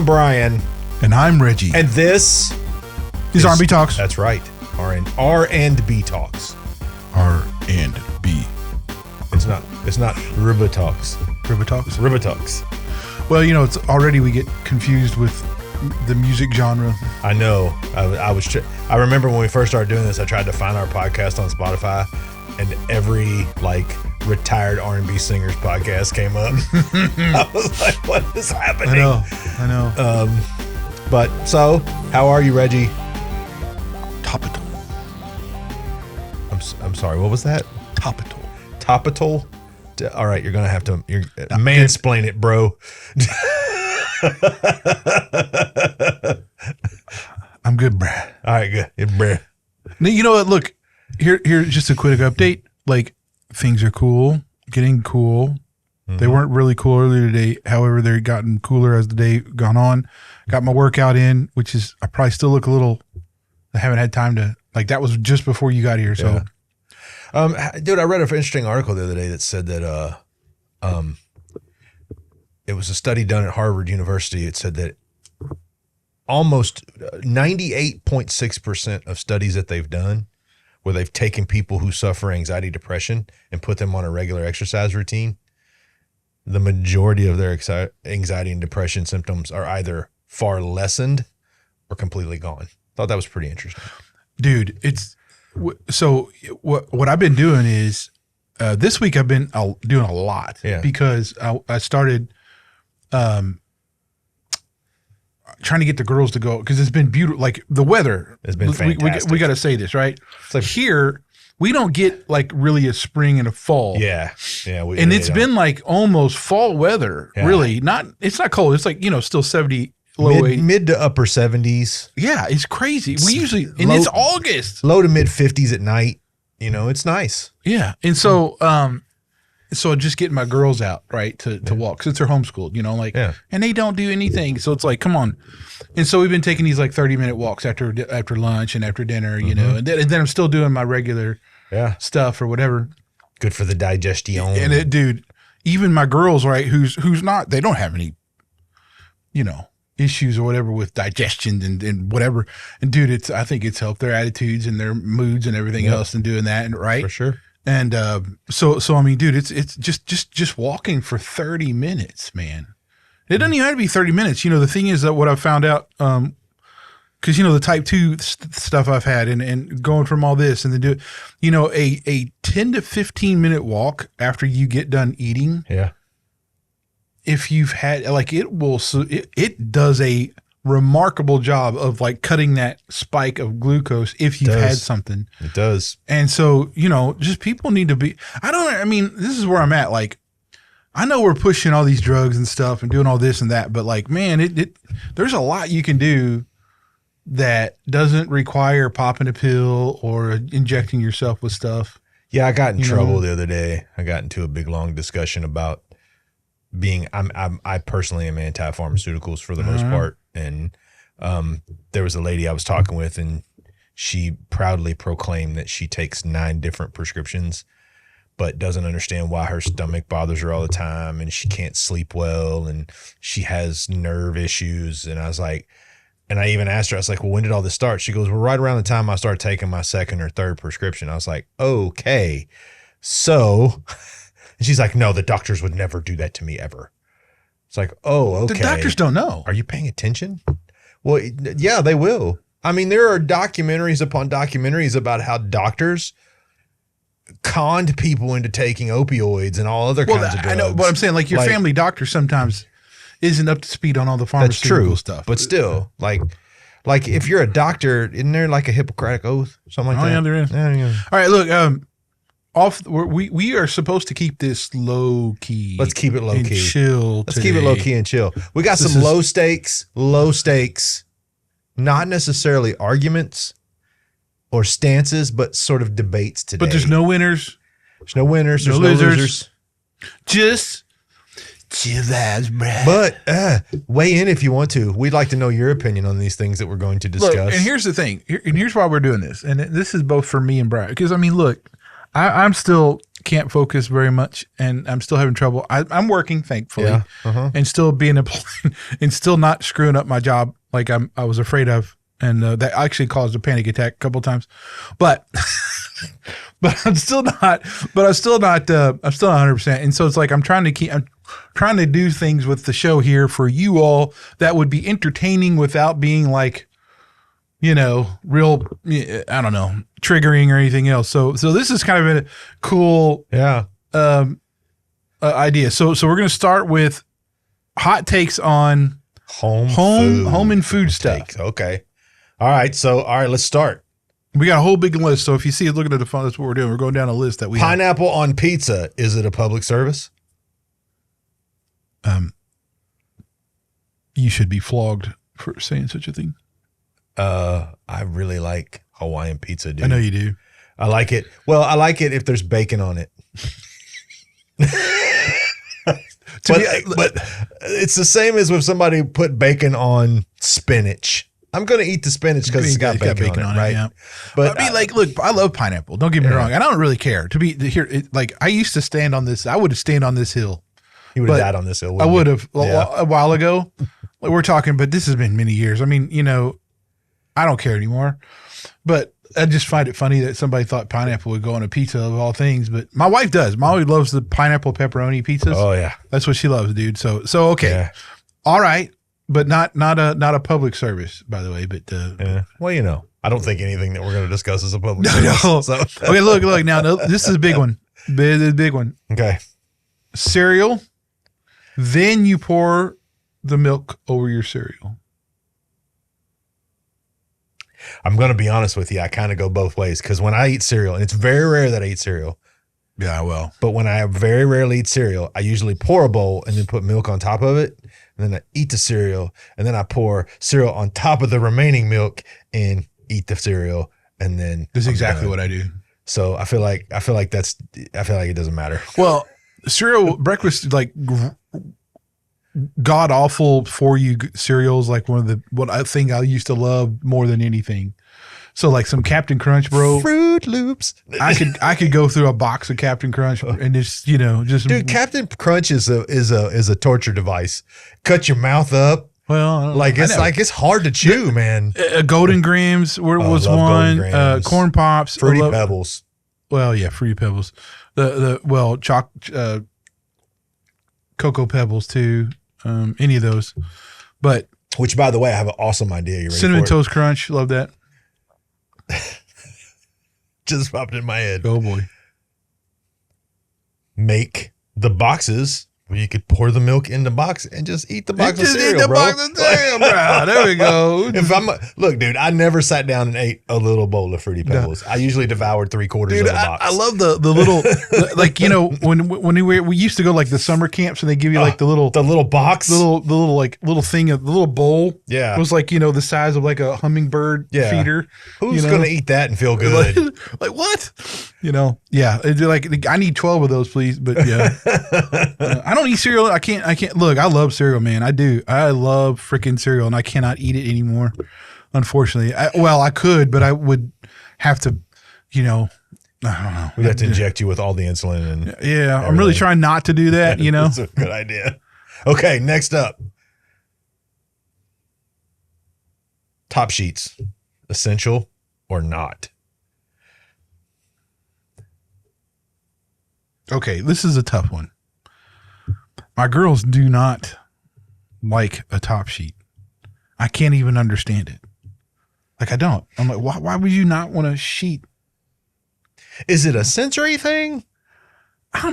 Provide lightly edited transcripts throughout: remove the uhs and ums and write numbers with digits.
I'm Brian. And I'm Reggie. And this is R&B Talks. That's right. R&B Talks. R&B. It's not Riba Talks. Riba Talks? Riba Talks. Well, you know, it's already we get confused with the music genre. I know. I remember when we first started doing this, I tried to find our podcast on Spotify, and every retired R&B singers podcast came up. I was like, what is happening? I know. But so, how are you, Reggie? Topical. I'm sorry. What was that? Topical. Topical. All right, you're gonna have to mansplain it, bro. I'm good, bruh. All right, good, bruh. You know what? Look, here's just a quick update. Things are cool, getting cool. Mm-hmm. They weren't really cool earlier today. However, they're gotten cooler as the day gone on. Got my workout in, which is I probably still look a little. I haven't had time to that was just before you got here. So, dude, I read an interesting article the other day that said that it was a study done at Harvard University. It said that almost 98.6% of studies that they've done, where they've taken people who suffer anxiety, depression, and put them on a regular exercise routine, the majority of their anxiety and depression symptoms are either far lessened or completely gone. Thought that was pretty interesting. Dude, so what I've been doing is this week I've been doing a lot because I started trying to get the girls to go because it's been beautiful. The weather has been fantastic. We got to say this, right? Here we don't get really a spring and a fall. Yeah. And it's been almost fall weather. Yeah. Really, it's not cold. It's still 70. Mid to upper 70s. Yeah, it's crazy. We usually, and it's August. Low to mid 50s at night. It's nice. Yeah. And so just getting my girls out, right, to walk since they're homeschooled, and they don't do anything. So it's come on. And so we've been taking these 30-minute walks after lunch and after dinner, and then I'm still doing my regular stuff or whatever. Good for the digestion. And dude, even my girls, right, who's not, they don't have any, issues or whatever with digestion and whatever. And dude, I think it's helped their attitudes and their moods and everything else and doing that. And right. For sure. And, so I mean, dude, it's just walking for 30 minutes, man. It doesn't even have to be 30 minutes. The thing is that what I've found out, cause the type 2 stuff I've had and going from all this and then a 10 to 15 minute walk after you get done eating. Yeah. If you've had it does a remarkable job of cutting that spike of glucose if you've had something. It does. And so, just people need to be, this is where I'm at. I know we're pushing all these drugs and stuff and doing all this and that, but man, there's a lot you can do that doesn't require popping a pill or injecting yourself with stuff. Yeah. I got in trouble the other day. I got into a big, long discussion about I personally am anti-pharmaceuticals for the most part. And there was a lady I was talking with, and she proudly proclaimed that she takes 9 different prescriptions, but doesn't understand why her stomach bothers her all the time, and she can't sleep well, and she has nerve issues. And I was like, and I even asked her, I was like, well, when did all this start? She goes, well, right around the time I started taking my 2nd or 3rd prescription. I was like, okay, so... And she's like, no, the doctors would never do that to me ever. It's like, oh, okay. The doctors don't know. Are you paying attention? Well, yeah, they will. I mean, there are documentaries upon documentaries about how doctors conned people into taking opioids and all other kinds of drugs. I know, but I'm saying your family doctor sometimes isn't up to speed on all the pharmaceutical stuff. But still, if you're a doctor, isn't there a Hippocratic oath? Something like that? Yeah, there is. Yeah. All right, look, we are supposed to keep this low key. Let's keep it low and key. Chill. Let's keep it low key and chill. We got some low stakes, not necessarily arguments or stances, but sort of debates today. But there's no winners. There's no winners. There's no losers. Just chill vibes, bruh. But weigh in if you want to. We'd like to know your opinion on these things that we're going to discuss. Look, and here's the thing. And here's why we're doing this. And this is both for me and Brian. Because look. I'm still can't focus very much, and I'm still having trouble. I'm working, thankfully, and still being employed and still not screwing up my job like I was afraid of, and that actually caused a panic attack a couple of times. But I'm still not. But I'm still not 100%. And so it's like I'm trying to do things with the show here for you all that would be entertaining without being like, real, I don't know, triggering or anything else. So this is kind of a cool idea. So we're going to start with hot takes on home and food stuff. Okay. All right. Let's start. We got a whole big list. So if you see it looking at the phone, that's what we're doing. We're going down a list that we Pineapple on pizza. Is it a public service? You should be flogged for saying such a thing. I really like Hawaiian pizza, dude. I know you do. I like it. Well, I like it if there's bacon on it. But it's the same as if somebody put bacon on spinach. I'm going to eat the spinach because it's got bacon on it, right? Yeah. But I mean, look, I love pineapple. Don't get me wrong. I don't really care I used to stand on this. I would have stand on this hill. You would have died on this hill. I would have a while ago. We're talking, but this has been many years. I mean, I don't care anymore, but I just find it funny that somebody thought pineapple would go on a pizza of all things, but my wife does. My wife loves the pineapple pepperoni pizzas. Oh yeah. That's what she loves, dude. So okay. Yeah. All right. But not a public service, by the way, but well, I don't think anything that we're going to discuss is a public service. No. So. Okay, look now, this is a big one. Big one. Okay. Cereal, then you pour the milk over your cereal. I'm going to be honest with you. I kind of go both ways because when I eat cereal, and it's very rare that I eat cereal. Yeah, well. But when I very rarely eat cereal, I usually pour a bowl and then put milk on top of it. And then I eat the cereal. And then I pour cereal on top of the remaining milk and eat the cereal. And then this is exactly what I do. So I feel like it doesn't matter. Well, cereal breakfast, like god awful for you cereals, like what I think I used to love more than anything. So like some Captain Crunch, bro. Fruit Loops. I could go through a box of Captain Crunch and just dude. Captain Crunch is a torture device. Cut your mouth up. Well, it's hard to chew, man. Golden Grahams was one. Corn Pops, Fruity Pebbles. Well, yeah, Fruity Pebbles. Cocoa Pebbles too. Any of those, but which, by the way, I have an awesome idea. You ready Cinnamon for it? Toast Crunch, love that. Just popped in my head. Oh boy! Make the boxes where you could pour the milk in the box and just eat the box of cereal, eat the bro. Box of cereal, bro. There we go. Look, dude, I never sat down and ate a little bowl of Fruity Pebbles. No. I usually devoured 3/4 of the box. I love the little when we used to go like the summer camps and they give you like the little box, the little thing of the little bowl. Yeah, it was like the size of like a hummingbird feeder. Who's gonna eat that and feel good? Like what? Yeah. Like I need 12 of those, please. But yeah, I don't eat cereal. I can't. Look, I love cereal, man. I do. I love freaking cereal, and I cannot eat it anymore. Unfortunately, I could, but I would have to. I don't know. We'd have to inject you with all the insulin and everything. I'm really trying not to do that. That's a good idea. Okay, next up, top sheets, essential or not? Okay, this is a tough one. My girls do not like a top sheet. I can't even understand it. Like I don't. I'm like, why would you not want a sheet? Is it a sensory thing?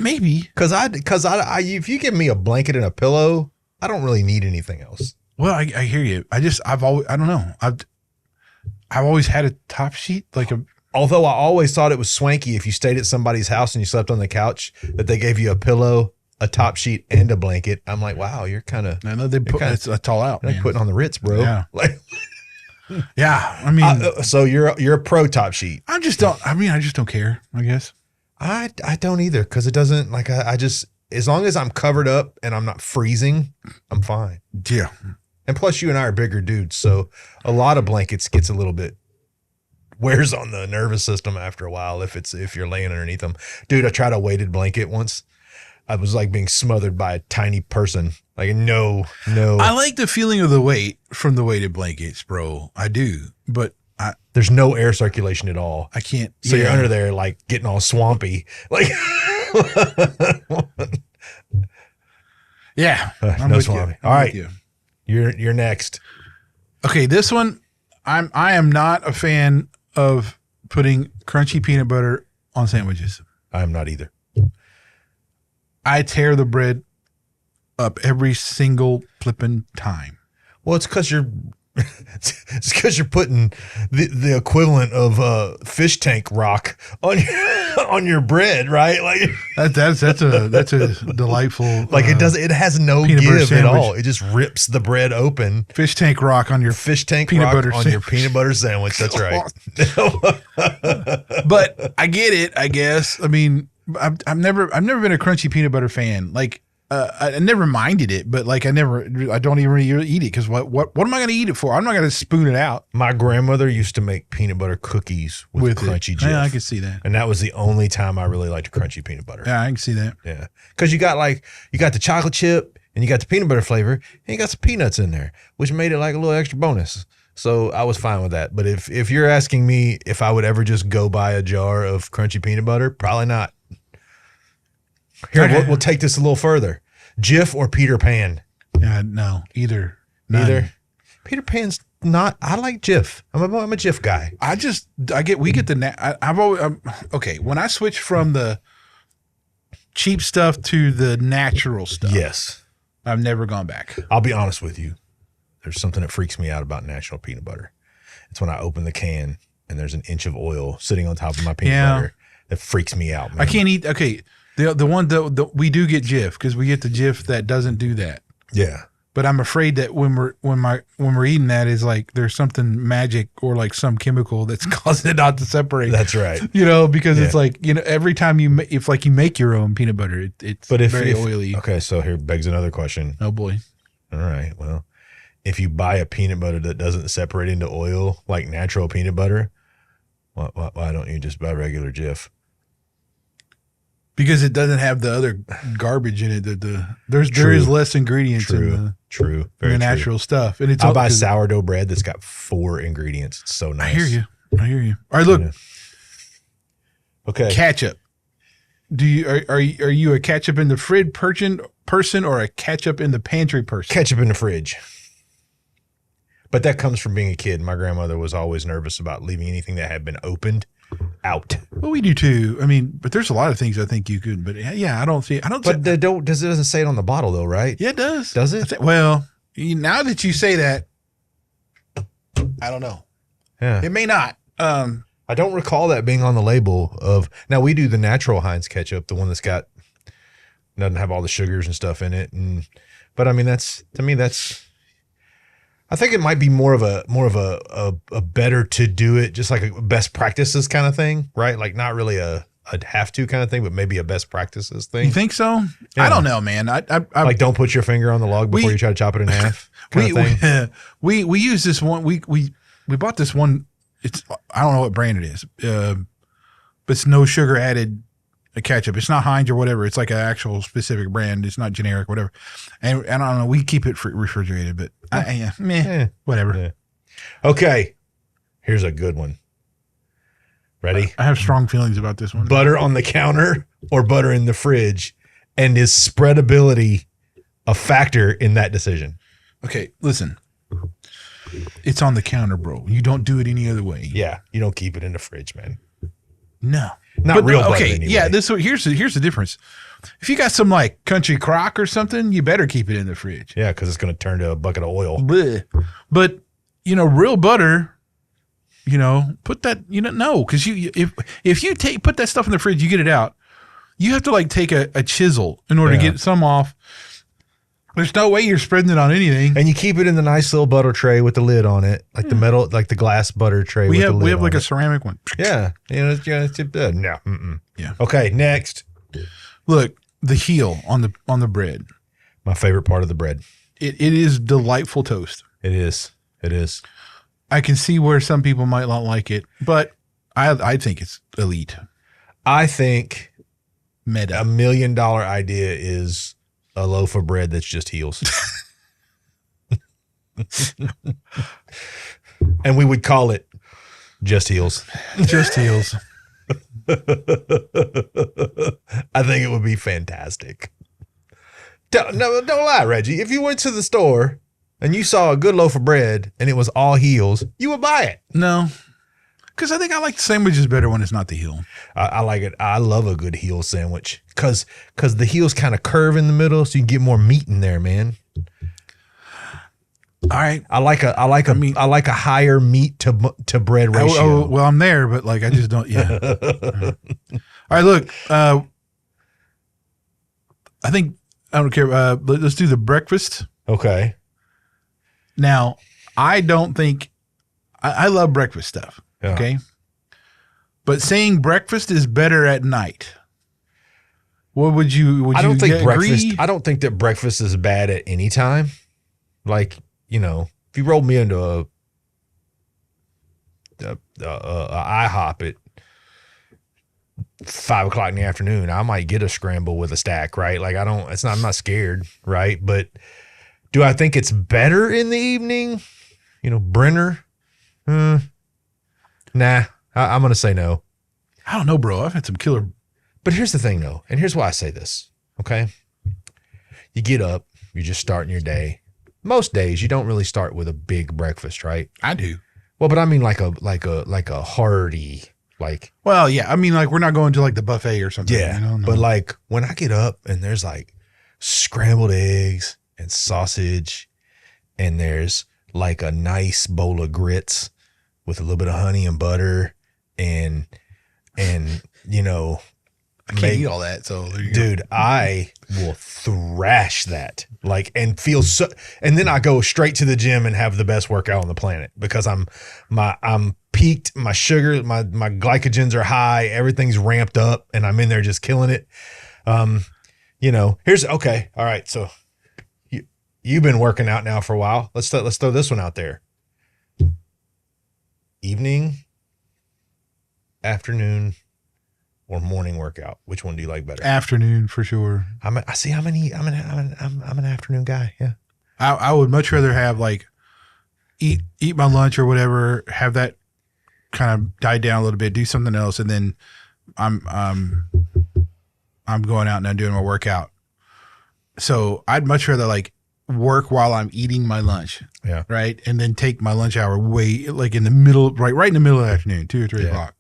Maybe. Because if you give me a blanket and a pillow, I don't really need anything else. Well, I hear you. I don't know. I've always had a top sheet, although I always thought it was swanky if you stayed at somebody's house and you slept on the couch that they gave you a pillow, a top sheet, and a blanket. I'm like, wow, you're kind of. I know that's all out. They're putting on the Ritz, bro. Yeah. Yeah. I mean, so you're a pro top sheet. I just don't care. I guess. I don't either because it doesn't I just as long as I'm covered up and I'm not freezing, I'm fine. Yeah. And plus, you and I are bigger dudes, so a lot of blankets gets a little bit wears on the nervous system after a while if you're laying underneath them. Dude, I tried a weighted blanket once. I was like being smothered by a tiny person. Like no. I like the feeling of the weight from the weighted blankets, bro. I do, but there's no air circulation at all. I can't. So you're under there like getting all swampy. Like yeah, I'm no with swampy. you. All right, you're next. Okay, this one I am not a fan of putting crunchy peanut butter on sandwiches. I'm not either. I tear the bread up every single flipping time. Well, it's because you're putting the equivalent of fish tank rock on your bread, right? Like that's a delightful. Like it has no give at all. It just rips the bread open. Fish tank rock on your fish tank peanut rock butter on your peanut butter sandwich. That's right. But I get it. I guess. I mean, I've never been a crunchy peanut butter fan. Like. I never minded it, but like I don't even really eat it because what am I going to eat it for? I'm not going to spoon it out. My grandmother used to make peanut butter cookies with crunchy Jif. Yeah, I can see that. And that was the only time I really liked crunchy peanut butter. Yeah, I can see that. Yeah, because you got the chocolate chip and you got the peanut butter flavor and you got some peanuts in there, which made it like a little extra bonus. So I was fine with that. But if you're asking me if I would ever just go buy a jar of crunchy peanut butter, probably not. Here, we'll take this a little further. Jif or Peter Pan? Yeah, no, either. Neither. Peter Pan's not. I like Jif. I'm a Jif guy. We get the. I've always okay. When I switch from the cheap stuff to the natural stuff, yes, I've never gone back. I'll be honest with you. There's something that freaks me out about natural peanut butter. It's when I open the can and there's an inch of oil sitting on top of my peanut butter. That freaks me out, man. I can't eat. Okay. The one that we do get Jif because we get the Jif that doesn't do that. Yeah. But I'm afraid that when we're eating that is like there's something magic or like some chemical that's causing it not to separate. That's right. Because it's like, every time you make your own peanut butter, it's very oily. Okay, so here begs another question. Oh boy. All right. Well, if you buy a peanut butter that doesn't separate into oil like natural peanut butter, why don't you just buy regular Jif? Because it doesn't have the other garbage in it. There is less ingredients in the natural stuff. And I'll buy sourdough bread that's got 4 ingredients. It's so nice. I hear you. All right, look. Okay. Ketchup. Are you a ketchup in the fridge person or a ketchup in the pantry person? Ketchup in the fridge. But that comes from being a kid. My grandmother was always nervous about leaving anything that had been opened out. Well, we do too. I mean, but there's a lot of things I think you could. But yeah, I don't see. But it doesn't say it on the bottle though, right? Yeah, it does. Does it? Well, now that you say that, I don't know. Yeah, it may not. I don't recall that being on the label of. Now we do the natural Heinz ketchup, the one that's doesn't have all the sugars and stuff in it. But I mean, that's. I think it might be more of a better to do it, just like a best practices kind of thing, right? Like not really a have to kind of thing, but maybe a best practices thing. You think so? Yeah. I don't know, man. I like don't put your finger on the log before you try to chop it in half. We use this one. We bought this one. I don't know what brand it is, but it's no sugar added ketchup. It's not Heinz or whatever. It's like an actual specific brand. It's not generic, whatever. And I don't know. We keep it refrigerated, but whatever. Yeah. Okay. Here's a good one. Ready? I have strong feelings about this one. Butter on the counter or butter in the fridge? And is spreadability a factor in that decision? Okay, listen. It's on the counter, bro. You don't do it any other way. Yeah. You don't keep it in the fridge, man. No. Not real butter anyway. Yeah, here's the difference. If you got some like country crock or something, you better keep it in the fridge. Yeah, because it's going to turn to a bucket of oil. Blech. But real butter, put that. No, because if you put that stuff in the fridge, you get it out. You have to like take a chisel in order to get some off. There's no way you're spreading it on anything. And you keep it in the nice little butter tray with the lid on it, like the metal, like the glass butter tray. We have like a ceramic one. Yeah, no. Yeah. Okay, next. Look, the heel on the bread. My favorite part of the bread. It is delightful toast. It is. I can see where some people might not like it, but I think it's elite. I think Meta. $1 million idea is a loaf of bread that's just heels. And we would call it just heels. Just heels. I think it would be fantastic. Don't lie, Reggie. If you went to the store and you saw a good loaf of bread and it was all heels, you would buy it. No, because I think I like the sandwiches better when it's not the heel. I like it. I love a good heel sandwich because the heels kind of curve in the middle, so you can get more meat in there, man. All right. I like a higher meat to bread ratio. Well, I'm there, but like I just don't. Yeah. All right. Look. I think I don't care. Let's do the breakfast. Okay. Now, I don't think I love breakfast stuff. Yeah. Okay. But saying breakfast is better at night. What would you? I don't think agree? breakfast. I don't think that breakfast is bad at any time. Like, you know, if you rolled me into a IHOP at 5 o'clock in the afternoon, I might get a scramble with a stack, right? Like I'm not scared, right? But do I think it's better in the evening? You know, Brenner? Nah, I'm going to say no. I don't know, bro. I've had some killer. But here's the thing though. And here's why I say this. Okay. You get up, you're just starting your day. Most days you don't really start with a big breakfast, right? I do. Well, but I mean like a hearty, like. Well, yeah. I mean, like we're not going to like the buffet or something. Yeah. You know? No. But like when I get up and there's like scrambled eggs and sausage and there's like a nice bowl of grits with a little bit of honey and butter and you know, I can't eat all that. So there you dude, go. I will thrash that like and feel so. And then I go straight to the gym and have the best workout on the planet because I'm peaked. My sugar, my glycogens are high. Everything's ramped up, and I'm in there just killing it. You know, okay. All right, so you've been working out now for a while. Let's throw this one out there. Evening, afternoon, or morning workout? Which one do you like better? Afternoon for sure. I'm an afternoon guy. Yeah. I would much rather have like eat my lunch or whatever, have that kind of die down a little bit, do something else, and then I'm going out and I'm doing my workout. So I'd much rather like work while I'm eating my lunch. Yeah. Right. And then take my lunch hour way like in the middle, right in the middle of the afternoon, 2 or 3 o'clock.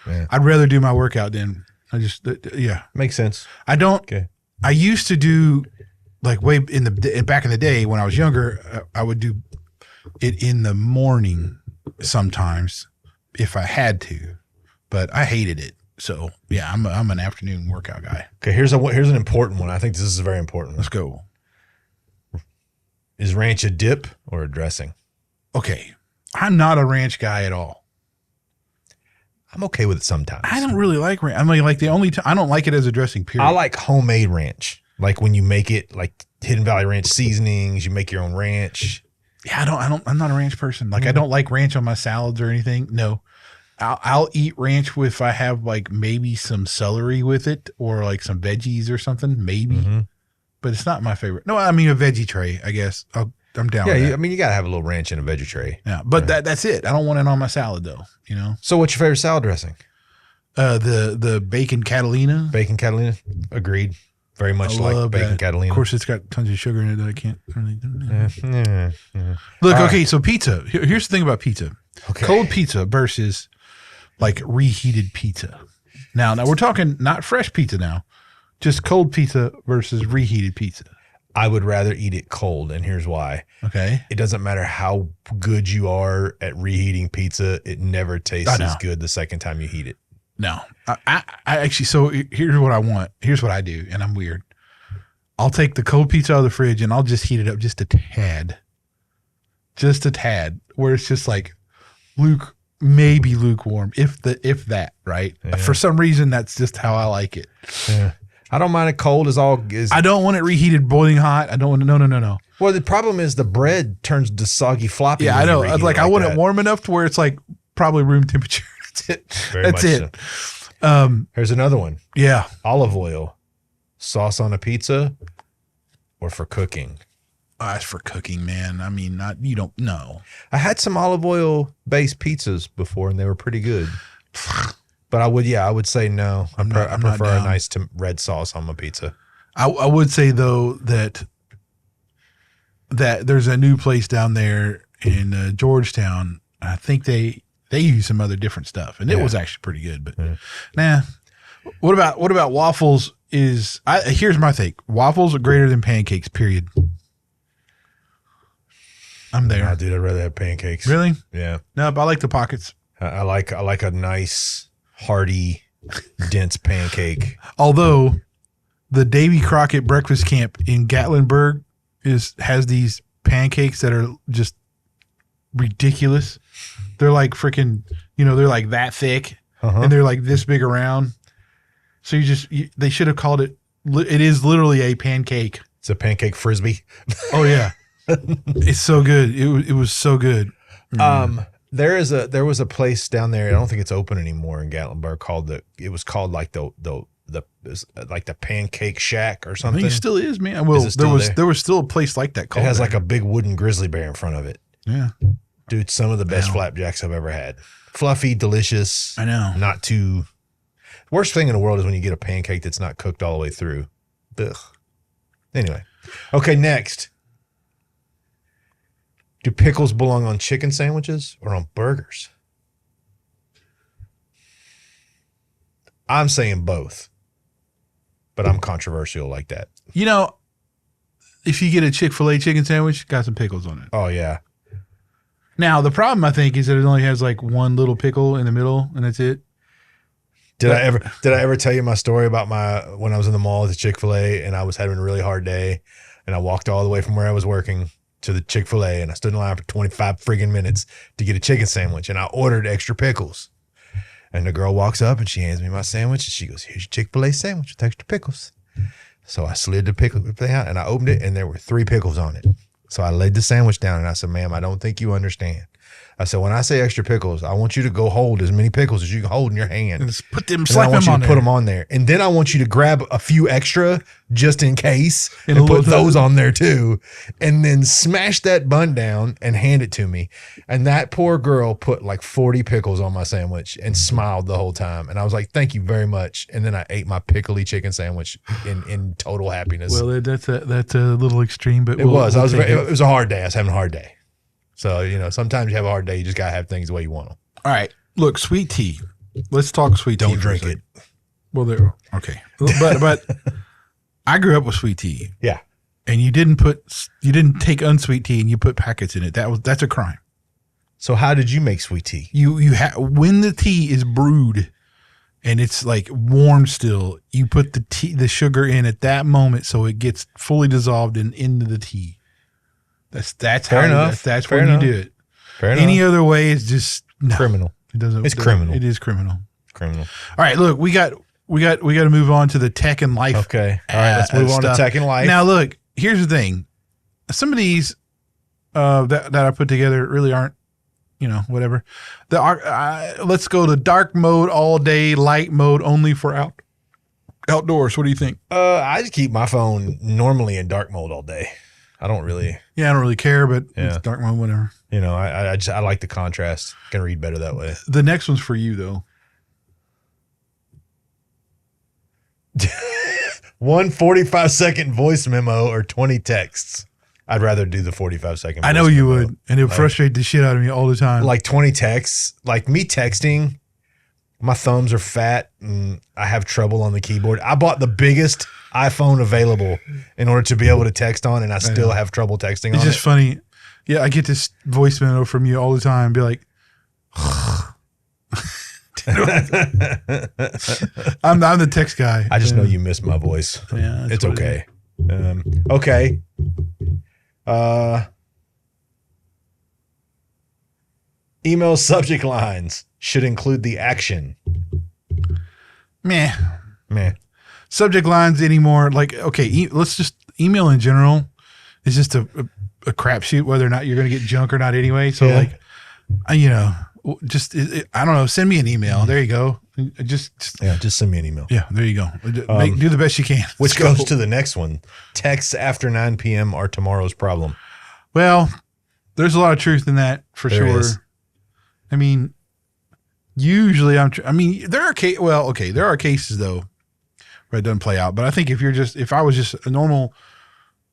Yeah. I'd rather do my workout then. Yeah. Makes sense. I don't. Okay. I used to do like back in the day when I was younger, I would do it in the morning sometimes if I had to, but I hated it. So yeah, I'm an afternoon workout guy. Okay. Here's an important one. I think this is very important. Let's go. Is ranch a dip or a dressing? Okay. I'm not a ranch guy at all. I'm okay with it sometimes. I don't really like ranch. I mean, like the only time I don't like it as a dressing, period. I like homemade ranch. Like when you make it like Hidden Valley Ranch seasonings, you make your own ranch. Yeah, I'm not a ranch person. Like I don't like ranch on my salads or anything. No. I'll eat ranch if I have like maybe some celery with it or like some veggies or something, maybe. Mm-hmm. But it's not my favorite. No, I mean a veggie tray, I guess. I'm down with that. I mean you gotta have a little ranch in a veggie tray. Yeah, but that's it. I don't want it on my salad though, you know? So what's your favorite salad dressing? The bacon Catalina. Bacon Catalina? Agreed. Very much like bacon Catalina. Of course, it's got tons of sugar in it that I can't really do. Yeah. Look, okay, so pizza. Here's the thing about pizza. Okay. Cold pizza versus like reheated pizza. Now we're talking not fresh pizza now, just cold pizza versus reheated pizza. I would rather eat it cold, and here's why. Okay. It doesn't matter how good you are at reheating pizza. It never tastes as good the second time you heat it. No, I actually, so here's what I want. Here's what I do, and I'm weird. I'll take the cold pizza out of the fridge and I'll just heat it up just a tad, where it's just like maybe lukewarm, if that, right? Yeah. For some reason, that's just how I like it. Yeah. I don't mind it cold as all is. I don't want it reheated boiling hot. I don't want to, no. Well, the problem is the bread turns to soggy floppy. Yeah, when I know. you reheat Like it I want that. it warm enough to where it's like probably room temperature. That's it. Very That's much it. So. Here's another one. Yeah. Olive oil, sauce on a pizza, or for cooking. Oh, that's for cooking, man. I mean, you don't know. I had some olive oil based pizzas before, and they were pretty good. But I would say no. I prefer a nice red sauce on my pizza. I would say though that there's a new place down there in Georgetown. I think they use some other different stuff, and it was actually pretty good. But nah. What about waffles? Here's my take. Waffles are greater than pancakes. Period. I'm there. Nah, dude, I'd rather have pancakes. Really? Yeah. No, but I like the pockets. I like a nice, hearty, dense pancake. Although the Davy Crockett Breakfast Camp in Gatlinburg has these pancakes that are just ridiculous. They're like freaking, they're like that thick, and they're like this big around. So they should have called it. It is literally a pancake. It's a pancake frisbee. Oh yeah, it's so good. It was so good. There was a place down there. I don't think it's open anymore in Gatlinburg. It was called like the Pancake Shack or something. I think it still is, man. Well, there was still a place like that called. It has like a big wooden grizzly bear in front of it. Yeah, dude, some of the best flapjacks I've ever had. Fluffy, delicious. I know. Not too. Worst thing in the world is when you get a pancake that's not cooked all the way through. Ugh. Anyway, okay, next. Do pickles belong on chicken sandwiches or on burgers? I'm saying both, but I'm controversial like that. If you get a Chick-fil-A chicken sandwich, got some pickles on it. Oh, yeah. Now, the problem, I think, is that it only has like one little pickle in the middle, and that's it. Did I ever tell you my story about when I was in the mall at the Chick-fil-A and I was having a really hard day and I walked all the way from where I was working to the Chick-fil-A and I stood in line for 25 friggin' minutes to get a chicken sandwich and I ordered extra pickles. And the girl walks up and she hands me my sandwich and she goes, "Here's your Chick-fil-A sandwich with extra pickles." So I slid the pickle thing out and I opened it and there were 3 pickles on it. So I laid the sandwich down and I said, "Ma'am, I don't think you understand." I said, "When I say extra pickles, I want you to go hold as many pickles as you can hold in your hand. And just slap them I want you to put them on there. And then I want you to grab a few extra just in case and put those on there too. And then smash that bun down and hand it to me." And that poor girl put like 40 pickles on my sandwich and smiled the whole time. And I was like, "Thank you very much." And then I ate my pickly chicken sandwich in total happiness. Well, that's a little extreme, but it was a hard day. I was having a hard day. So, sometimes you have a hard day. You just got to have things the way you want them. All right. Look, sweet tea. Let's talk sweet tea. Don't drink it. Well, okay. But I grew up with sweet tea. Yeah. And you didn't take unsweet tea and you put packets in it. That's a crime. So how did you make sweet tea? When the tea is brewed and it's like warm still, you put the sugar in at that moment so it gets fully dissolved into the tea. That's fair how enough. That's fair when enough. you do it. Fair Any enough. other way is just criminal. It doesn't. It's criminal. It is criminal. Criminal. All right, look, we got to move on to the tech and life. Okay. All right, let's move on to tech and life. Now, look, here's the thing. Some of these that I put together really aren't, whatever. Let's go to dark mode all day, light mode only for outdoors. What do you think? I just keep my phone normally in dark mode all day. I don't really. Yeah, I don't really care, but it's dark mode, whatever. I like the contrast. Can read better that way. The next one's for you though. 1 45-second voice memo or 20 texts. I'd rather do the 45-second. I know you would, and it would frustrate the shit out of me all the time. Like 20 texts, like me texting. My thumbs are fat and I have trouble on the keyboard. I bought the biggest iPhone available in order to be able to text on, and I still have trouble texting on it. It's just funny. Yeah, I get this voice memo from you all the time. Be like, I'm the text guy. I just know you miss my voice. Yeah, it's okay. Okay. Email subject lines should include the action. Meh. Meh. Subject lines anymore. Like, okay, let's just email in general it's just a crapshoot whether or not you're going to get junk or not anyway. So like, you know, just I don't know. Send me an email. There you go. Just send me an email. Yeah, there you go. Do the best you can. Which goes to the next one. Texts after 9 p.m. are tomorrow's problem. Well, there's a lot of truth in that for There sure. is. I mean, usually there are cases though where it doesn't play out. But I think if I was just a normal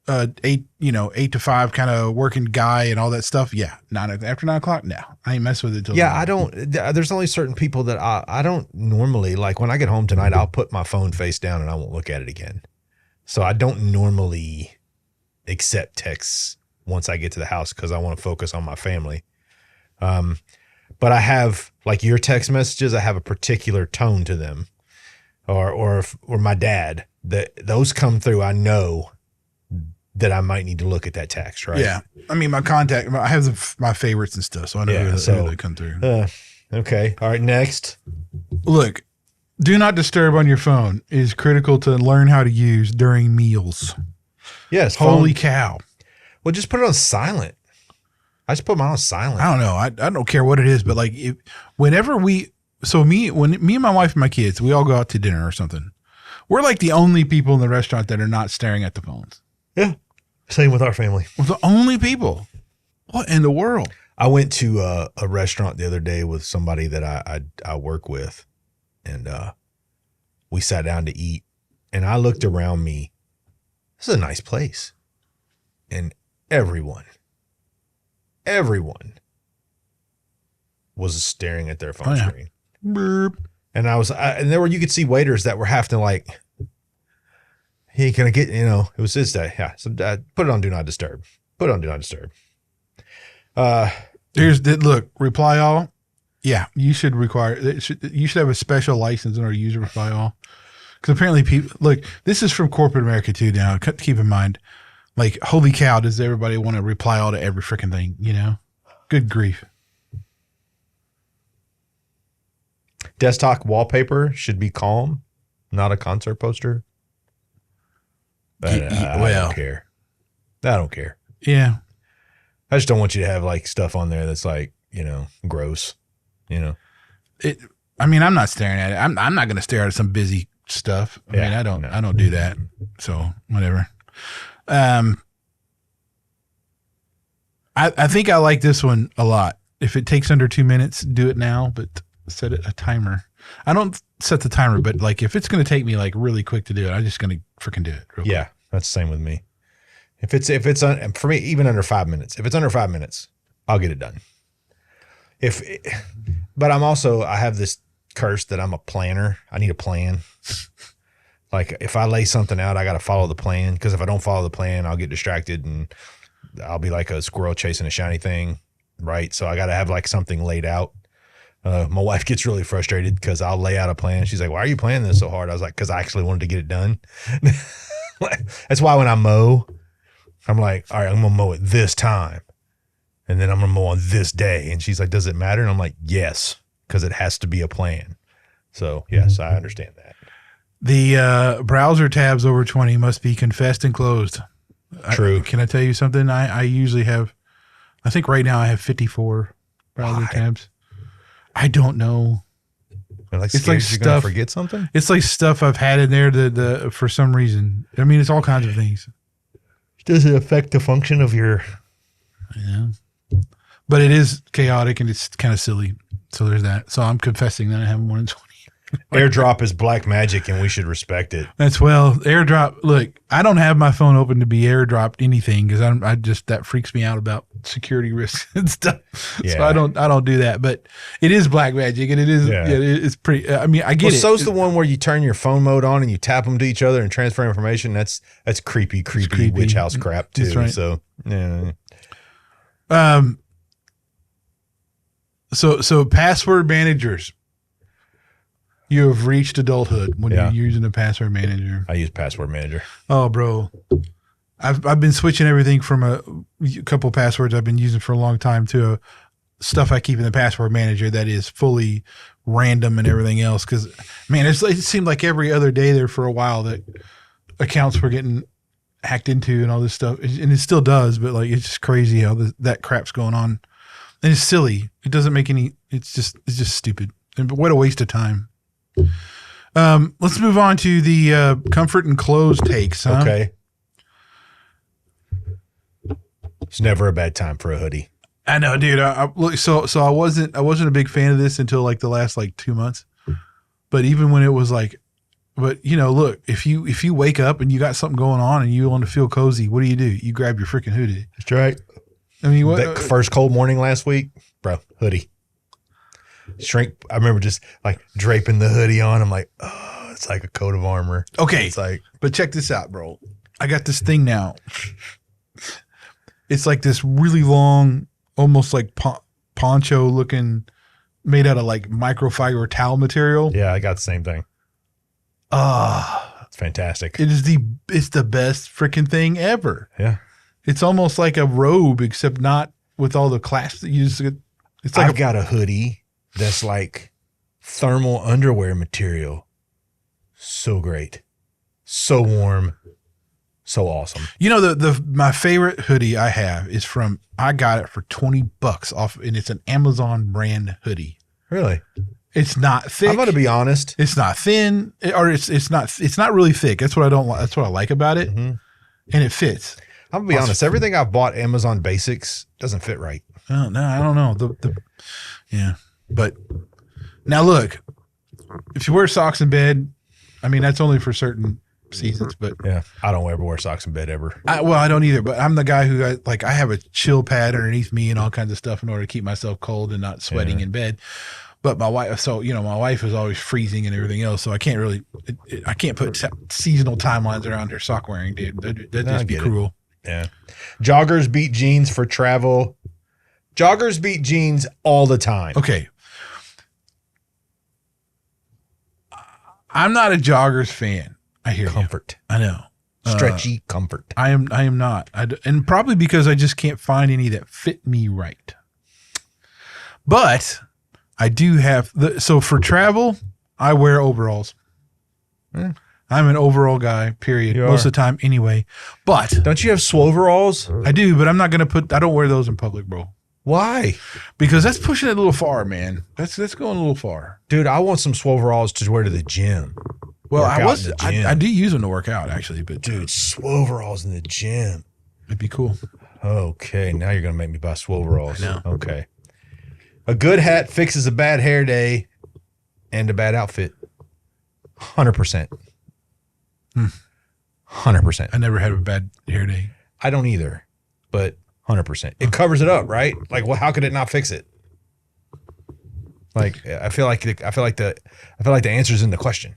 8 to 5 kind of working guy and all that stuff, after 9 o'clock, no, I ain't messing with it till I don't. There's only certain people that I don't normally like. When I get home tonight, I'll put my phone face down and I won't look at it again. So I don't normally accept texts once I get to the house because I want to focus on my family. But I have, like your text messages, I have a particular tone to them, or my dad, that those come through. I know that I might need to look at that text, right? Yeah. I mean, I have my favorites and stuff, so I know who they come through. Okay. All right. Next. Look, do not disturb on your phone is critical to learn how to use during meals. Yes. Holy cow. Well, just put it on silent. I just put mine on silent. I don't know. I don't care what it is, but like when me and my wife and my kids, we all go out to dinner or something. We're like the only people in the restaurant that are not staring at the phones. Yeah. Same with our family. We're the only people. What in the world? I went to a restaurant the other day with somebody that I work with, and we sat down to eat, and I looked around me. This is a nice place. And everyone was staring at their phone screen. Burp. And you could see waiters that were having to like, hey, can I get, it was this day. Yeah. So put it on Do Not Disturb. Look, reply all. Yeah. You should have a special license in order to use reply all. Because apparently this is from corporate America too now. Keep in mind, like, holy cow, does everybody want to reply all to every freaking thing, Good grief. Desktop wallpaper should be calm, not a concert poster. But I don't care. I don't care. Yeah. I just don't want you to have like stuff on there that's like, gross, I'm not staring at it. I'm not going to stare at some busy stuff. I don't do that. So whatever. I think I like this one a lot. If it takes under 2 minutes, do it now, but set a timer. I don't set the timer, but like if it's going to take me like really quick to do it, I'm just going to freaking do it. Yeah, that's the same with me. If it's for me, even under 5 minutes, if it's under 5 minutes, I'll get it done. But I have this curse that I'm a planner. I need a plan. Like if I lay something out, I got to follow the plan. Because if I don't follow the plan, I'll get distracted and I'll be like a squirrel chasing a shiny thing, right? So I got to have like something laid out. My wife gets really frustrated because I'll lay out a plan. She's like, "Why are you planning this so hard?" I was like, "Because I actually wanted to get it done." That's why when I mow, I'm like, "All right, I'm gonna mow it this time, and then I'm gonna mow on this day." And she's like, "Does it matter?" And I'm like, "Yes, because it has to be a plan." So yes, I understand that. The browser tabs over 20 must be confessed and closed. True. Can I tell you something? I usually have, I think right now I have 54 browser tabs. I don't know. It's like you're gonna forget something. It's like stuff I've had in there that for some reason. I mean, it's all kinds of things. Does it affect the function of your? Yeah, but it is chaotic and it's kind of silly. So there's that. So I'm confessing that I have more than 20. AirDrop is black magic, and we should respect it. AirDrop. Look, I don't have my phone open to be AirDropped anything because that freaks me out about security risks and stuff. Yeah. So I don't do that. But it is black magic, and it is. Yeah. It's pretty. I mean, I get it. So's the one where you turn your phone mode on and you tap them to each other and transfer information. That's creepy witch house crap too. Right. So yeah. So password managers. You have reached adulthood when you're using a password manager. I use password manager. Oh, bro. I've been switching everything from a couple passwords I've been using for a long time to stuff I keep in the password manager that is fully random and everything else. Because, man, it seemed like every other day there for a while that accounts were getting hacked into and all this stuff, and it still does. But like, it's just crazy how that crap's going on, and it's silly. It doesn't make any. It's just stupid, and what a waste of time. Let's move on to the comfort and clothes takes. Huh? Okay. It's never a bad time for a hoodie. I know, dude. So I wasn't a big fan of this until like the last like 2 months. But even when it was like, but you know, look, if you wake up and you got something going on and you want to feel cozy, what do? You grab your freaking hoodie. That's right. I mean, what? That first cold morning last week, bro, hoodie. I remember just like draping the hoodie on. I'm like, oh, it's like a coat of armor. Okay. It's like, but check this out, bro. I got this thing now. It's like this really long, almost like poncho looking, made out of like microfiber towel material. yeah, I got the same thing. It's fantastic. It's the best freaking thing ever. Yeah. It's almost like a robe, except not with all the clasp that you just get. It's like I've got a hoodie that's like thermal underwear material. So great. So warm. So awesome. you know, my favorite hoodie I have is I got it for $20 off, and it's an Amazon brand hoodie. Really? It's not thick. I'm going to be honest. It's not thin, or it's not really thick. That's what I don't like. That's what I like about it, Mm-hmm. and it fits. I'm going to be honest. Everything I've bought Amazon Basics doesn't fit right. Oh, no, I don't know. Yeah, but now look, if you wear socks in bed, I mean that's only for certain seasons. But Yeah. I don't ever wear socks in bed ever. I don't either. But I'm the guy who I have a chill pad underneath me and all kinds of stuff in order to keep myself cold and not sweating in bed. But my wife, my wife is always freezing and everything else, so I can't really, I can't put seasonal timelines around her sock wearing, dude. That'd just be cruel. Yeah. Joggers beat jeans for travel. Joggers beat jeans all the time. Okay. I'm not a joggers fan. I hear Comfort. you. I know. Stretchy comfort. I am not. And probably because I just can't find any that fit me right. But I do have so for travel, I wear overalls. Yeah. I'm an overall guy, period. Most of the time anyway. But don't you have swoveralls? I do, but I'm not going to I don't wear those in public, bro. Why? Because that's pushing it a little far, man. That's going a little far. Dude, I want some swoveralls to wear to the gym. Well, I do use them to work out actually, but dude, swoveralls in the gym. It'd be cool. Okay, now you're going to make me buy swoveralls. I know. Okay. A good hat fixes a bad hair day and a bad outfit. 100%. 100%. I never had a bad hair day. I don't either, but 100%. It covers it up, right? Like, well, how could it not fix it? Like, I feel like the answer's in the question.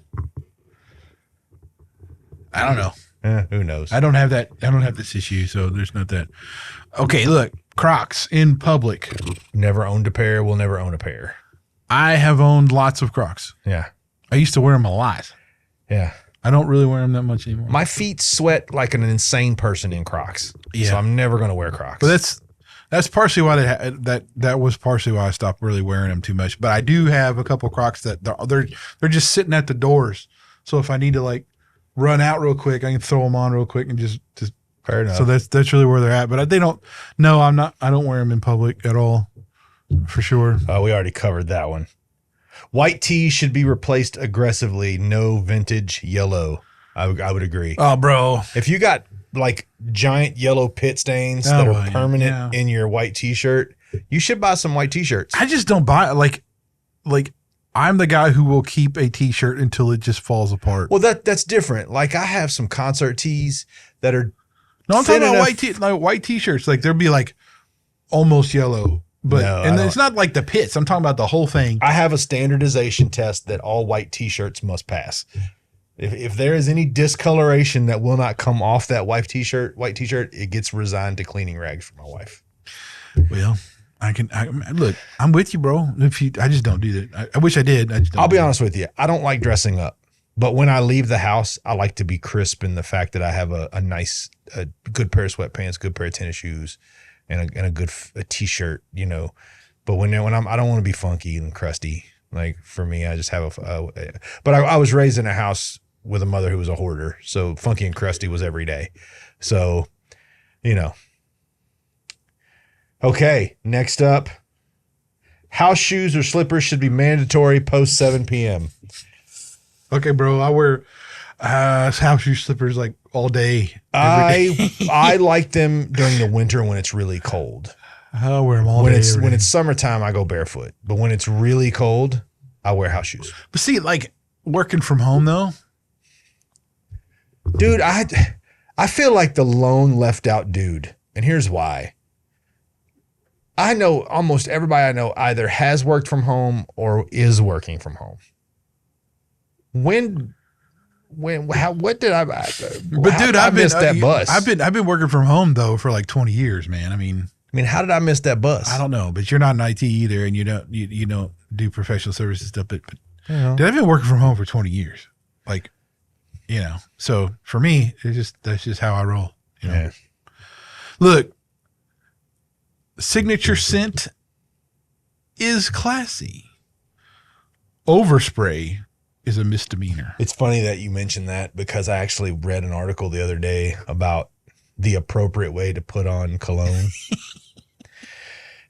I don't know. Who knows? I don't have that. I don't have this issue, so there's not that. Okay, look, Crocs in public. Never owned a pair. Will never own a pair. I have owned lots of Crocs. Yeah. I used to wear them a lot. Yeah. I don't really wear them that much anymore. My feet sweat like an insane person in Crocs. Yeah. So I'm never going to wear Crocs. But that's partially why that was partially why I stopped really wearing them too much. But I do have a couple Crocs that they're just sitting at the doors. So if I need to like run out real quick, I can throw them on real quick and just fair enough. So that's really where they're at. But they don't. No, I'm not. I don't wear them in public at all, for sure. We already covered that one. White tees should be replaced aggressively. No vintage yellow. I would agree. Oh, bro. If you got like giant yellow pit stains that are permanent in your white t-shirt, you should buy some white t-shirts. I just don't buy like I'm the guy who will keep a t-shirt until it just falls apart. Well, that's different. Like I have some concert tees that are. No, I'm talking about white t-shirts. Like they'll be like almost yellow, but it's not like the pits. I'm talking about the whole thing. I have a standardization test that all white t-shirts must pass. If there is any discoloration that will not come off that white t-shirt, it gets resigned to cleaning rags for my wife. Well, look, I'm with you, bro. I just don't do that. I wish I did. I'll be honest with you. I don't like dressing up, but when I leave the house, I like to be crisp in the fact that I have a nice, good pair of sweatpants, good pair of tennis shoes, and a good t-shirt, you know. But when I don't want to be funky and crusty. Like for me, I just have but I was raised in a house with a mother who was a hoarder. So Funky and Crusty was every day. So, you know. Okay, next up. House shoes or slippers should be mandatory post 7 p.m. Okay, bro. I wear house shoe slippers like all day. Every day. I like them during the winter when it's really cold. I wear them all When day. it's summertime, I go barefoot. But when it's really cold, I wear house shoes. But see, like working from home though, dude, I feel like the lone left out dude, and here's why. I know almost everybody I know either has worked from home or is working from home. What did I? But dude, I've missed that bus. I've been working from home though for like 20 years, man. I mean, how did I miss that bus? I don't know, but you're not in IT either, and you don't do professional services stuff. But dude, I've been working from home for 20 years, like, So for me, that's just how I roll. Yeah. Look, signature scent is classy. Overspray is a misdemeanor. It's funny that you mentioned that because I actually read an article the other day about the appropriate way to put on cologne.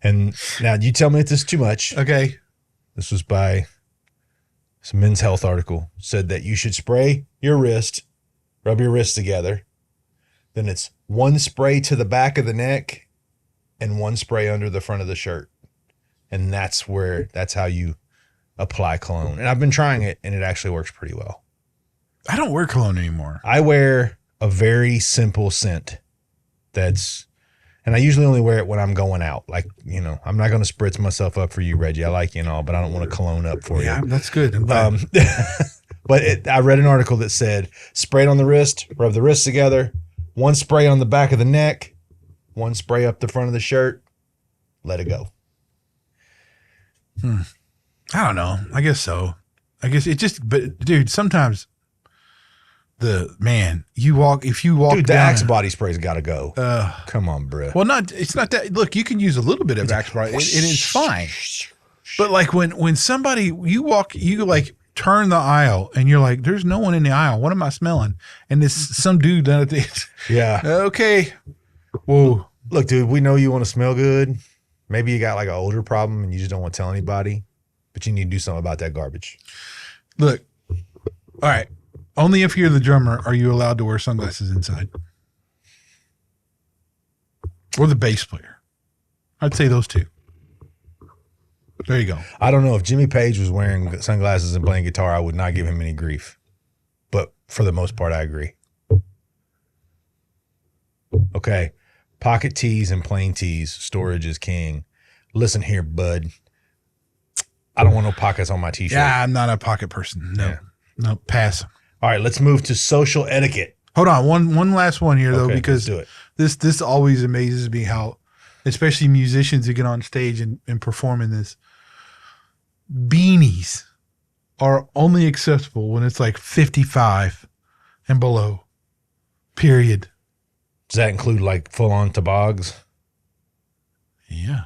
And now you tell me if this is too much. Okay. This was by some Men's Health article. Said that you should spray your wrist, rub your wrists together. Then it's one spray to the back of the neck and one spray under the front of the shirt. And that's how you apply cologne. And I've been trying it and it actually works pretty well. I don't wear cologne anymore. I wear a very simple scent and I usually only wear it when I'm going out. Like, I'm not going to spritz myself up for you, Reggie. I like you and all, but I don't want to cologne up for you. Yeah, that's good. But I read an article that said, spray it on the wrist, rub the wrists together, one spray on the back of the neck, one spray up the front of the shirt, let it go. I don't know. I guess so. I guess but dude, sometimes if you walk dude, the down Axe body spray's got to go. Come on, bro. Well, it's not that. Look, you can use a little bit of Axe body and it's fine. But like when somebody, you like turn the aisle and you're like, there's no one in the aisle. What am I smelling? And this some dude done it. Yeah. Okay. Whoa. Look, dude, we know you want to smell good. Maybe you got like an older problem and you just don't want to tell anybody, but you need to do something about that garbage. Look, all right. Only if you're the drummer are you allowed to wear sunglasses inside. Or the bass player. I'd say those two. There you go. I don't know. If Jimmy Page was wearing sunglasses and playing guitar, I would not give him any grief. But for the most part, I agree. Okay. Pocket tees and plain tees. Storage is king. Listen here, bud. I don't want no pockets on my t-shirt. Yeah, I'm not a pocket person. No. Yeah. No, pass. All right, let's move to social etiquette. Hold on. One last one here, though, Okay, because let's do it. This always amazes me how, especially musicians who get on stage and perform in this, beanies are only accessible when it's like 55 and below. Period. Does that include like full-on tobogs? Yeah.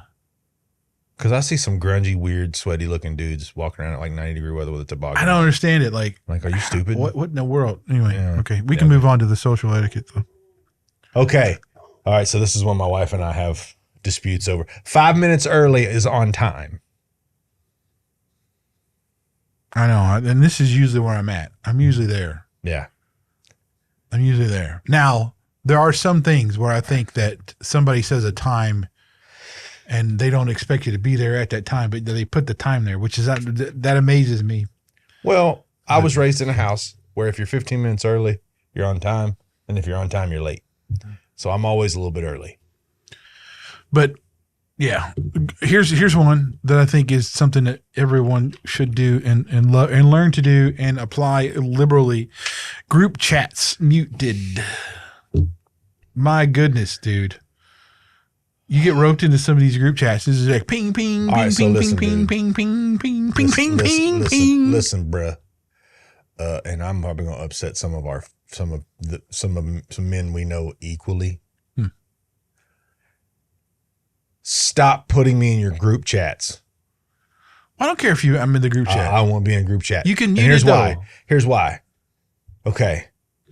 Because I see some grungy, weird, sweaty-looking dudes walking around at like 90-degree weather with a toboggan. I don't understand it. Like, are you stupid? What in the world? Anyway, Yeah. okay. We can move on to the social etiquette, though. Okay. All right, so this is one my wife and I have disputes over. 5 minutes early is on time. I know. And this is usually where I'm at. I'm usually there. Yeah. I'm usually there. Now, there are some things where I think that somebody says a time and they don't expect you to be there at that time, but they put the time there, which is that amazes me. Well, I was raised in a house where if you're 15 minutes early, you're on time. And if you're on time, you're late. So I'm always a little bit early. But yeah, here's one that I think is something that everyone should do and learn to do and apply liberally. Group chats muted. My goodness, dude. You get roped into some of these group chats. This is like ping, ping, ping, right, so ping, listen, ping, ping, ping, ping, ping, ping, ping, ping. Listen, bruh. And I'm probably gonna upset some men we know equally. Stop putting me in your group chats. I don't care if I'm in the group chat. I won't be in a group chat. You can. And here's why. Here's why. Okay.